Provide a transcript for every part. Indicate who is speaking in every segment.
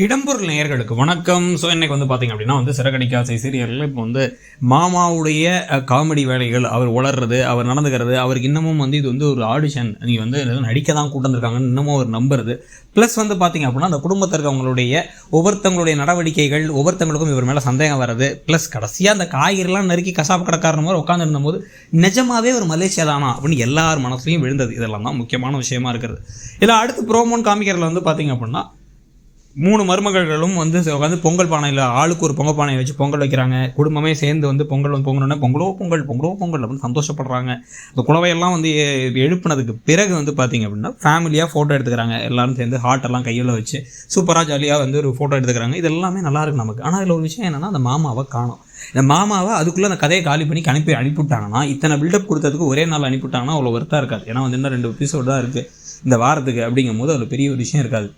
Speaker 1: இடம்பொருள் நேயர்களுக்கு வணக்கம். ஸோ இன்னைக்கு பார்த்தீங்க அப்படின்னா சிறகடிக்காசை சீரியலில் இப்போ மாமாவுடைய காமெடி வேலைகள், அவர் உளர்றது, அவர் நடந்துக்கிறது, அவருக்கு இன்னமும் இது ஒரு ஆடிஷன், நீங்கள் நடிக்க தான் கூட்டு வந்திருக்காங்கன்னு இன்னமும் அவர் நம்புறது. ப்ளஸ் பார்த்தீங்க அப்படின்னா அந்த குடும்பத்தில் இருக்கவங்களுடைய ஒவ்வொருத்தவங்களுடைய நடவடிக்கைகள், ஒவ்வொருத்தவங்களுக்கும் இவர் மேலே சந்தேகம் வர்றது. ப்ளஸ் கடைசியாக அந்த காய்கறிலாம் நறுக்கி கசாப்பு கடைக்காரன மாதிரி உட்காந்துருந்த போது நிஜமாவே ஒரு மலேசியா தானா அப்படின்னு எல்லார் மனசுலையும் விழுந்தது. இதெல்லாம் தான் முக்கியமான விஷயமா இருக்கிறது. இதில் அடுத்து ப்ரோமோன் காமிக்கிறதுல பார்த்தீங்க அப்படின்னா 3 மருமகள்களும் உட்காந்து பொங்கல் பானையில் ஆளுக்கு ஒரு பொங்கல் பானையை வச்சு பொங்கல் வைக்கிறாங்க. குடும்பமே சேர்ந்து பொங்கல் பொங்கல்னா பொங்கலோ பொங்கல் அப்படின்னு சந்தோஷப்படுறாங்க. இந்த குலவையெல்லாம் எழுப்பினதுக்கு பிறகு பார்த்தீங்க அப்படின்னா ஃபேமிலியாக ஃபோட்டோ எடுத்துக்கிறாங்க. எல்லாரும் சேர்ந்து ஹார்ட்டெல்லாம் கையில் வச்சு சூப்பராக ஜாலியாக ஒரு ஃபோட்டோ எடுத்துக்கிறாங்க. இது எல்லாமே நல்லா இருக்குது நமக்கு. ஆனால் இதில் ஒரு விஷயம் என்னென்னா, அந்த மாமாவை காணோம். இந்த மாமாவை அதுக்குள்ளே அந்த கதையை காலி பண்ணி அனுப்பிவிட்டாங்கன்னா, இத்தனை பில்டப் கொடுத்ததுக்கு ஒரே நாள் அனுப்பிவிட்டாங்கன்னா அவ்வளோ வருத்தம் இருக்காது. ஏன்னா இன்னும் 2 எபிசோடு தான் இருக்குது இந்த வாரத்துக்கு. அப்படிங்கும் போது அதில் பெரிய ஒரு விஷயம் இருக்காது.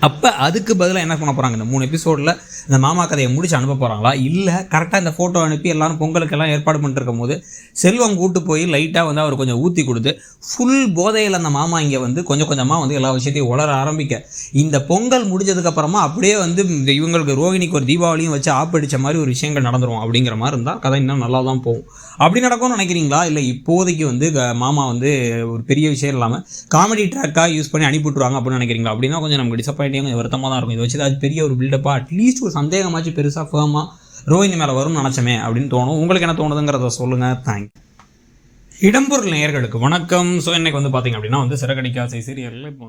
Speaker 1: அப்போ அதுக்கு பதிலாக என்ன பண்ண போகிறாங்க, இந்த 3 எபிசோடில் இந்த மாமா கதையை முடிச்சு அனுப்ப போகிறாங்களா, இல்லை கரெக்டாக இந்த ஃபோட்டோ அனுப்பி எல்லாரும் பொங்கலுக்கெல்லாம் ஏற்பாடு பண்ணிருக்கும் போது செல்வம் கூட்டு போய் லைட்டாக அவர் கொஞ்சம் ஊற்றி கொடுத்து ஃபுல் போதையில் அந்த மாமா இங்கே கொஞ்சம் கொஞ்சமாக எல்லா விஷயத்தையும் உளர ஆரம்பிக்க, இந்த பொங்கல் முடிஞ்சதுக்கப்புறமா அப்படியே இந்த இவங்களுக்கு ரோகிணிக்கு ஒரு தீபாவளியும் வச்சு ஆப்படித்த மாதிரி ஒரு விஷயங்கள் நடந்துடும். அப்படிங்கிற மாதிரி இருந்தால் கதை இன்னும் நல்லா தான் போகும். அப்படி நடக்கும்னு நினைக்கிறீங்களா, இல்லை இப்போதைக்கு மாமா ஒரு பெரிய விஷயம் இல்லாமல் காமெடி ட்ராக்காக யூஸ் பண்ணி அனுப்பிவிட்ருவாங்க அப்படின்னு நினைக்கிறீங்களா? அப்படின்னா கொஞ்சம் நமக்கு டிசப்பாயிண்டிங், கொஞ்சம் வருத்தமாக தான் இருக்கும். இதை வச்சு அது பெரிய ஒரு பில்டப்பாக அட்லீஸ்ட் ஒரு சந்தேகமாச்சு பெருசாக ஃபேமாக ரோஹிணி மேலே வரும்னு நினச்சமே அப்படின்னு தோணும். உங்களுக்கு என்ன தோணுதுங்கிறத சொல்லுங்கள். தேங்க்ஸ். இடம்பொருள் நேயர்களுக்கு வணக்கம். ஸோ இன்னைக்கு பார்த்தீங்க அப்படின்னா சிறகடிக்காசை சீரியலில் இப்போ